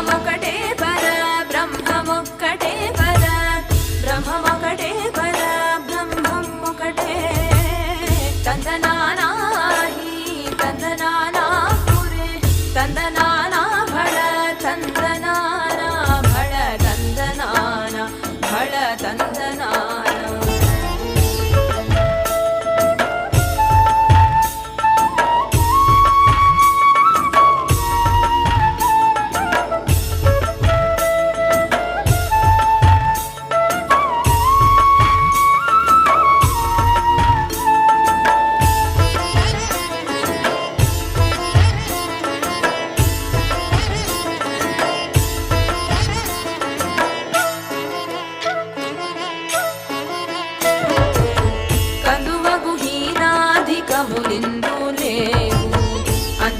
బ్రహ్మమొకటే పర బ్రహ్మమొక్కటే పర బ్రహ్మమొకటే పర బ్రహ్మమొకటే తందనానాహి తందనానా పురే తందనానా భళ తందనానా భళ తందనానా భళ తందనానా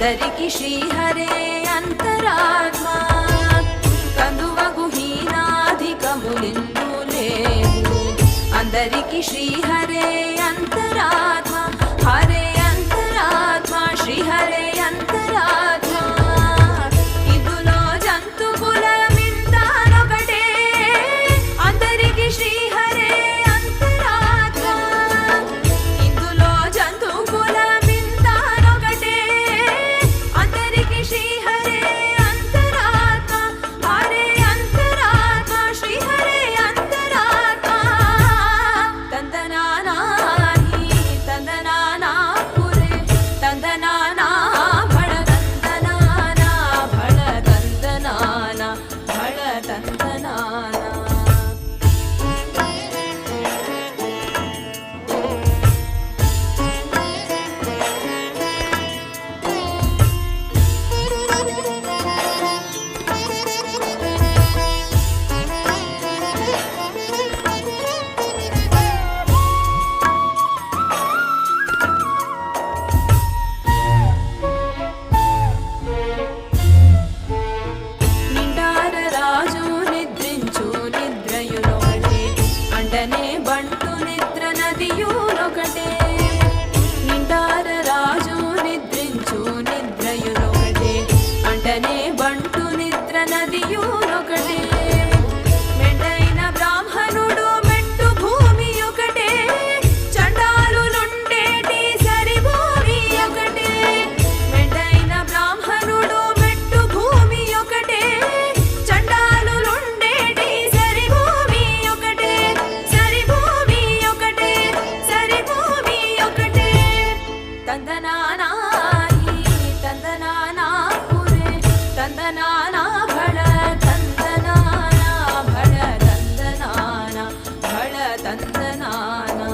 అందరికి శ్రీహరే అంతరాత్మా కందువగు హీనాధికములిందు లేవు అందరికి శ్రీహరే అంతరాత్మా హరే అంతరాత్మా శ్రీహరే అంతరాత్మా ఇందులో జంతువుల మింతానొకటే అందరికి శ్రీహరే అంతరాత్మా ఇందులో జంతువుల బంటు నిద్ర నదియునొకటే నిండార రాజు నిద్రించు నిద్రయునొకటే అంటనే బంటు నిద్ర నదియునొకటే మెండైన బ్రాహ్మణుడు మెట్టు భూమి ఒకటే చండాలులుండేటి సరి భూమి ఒకటే మెండైన బ్రాహ్మణుడు మెట్టు భూమి ఒకటే చండాలులుండేటి సరి భూమి ఒకటే తందనానాహి తందనానా పురే తందనానా భళ తందనానా భళ తందనానా భళ తందనానా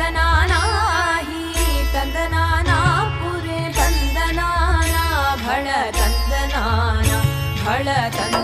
తందనానాహి తందనానా పురే తందనానా భళ తందనానా భళ తందనానా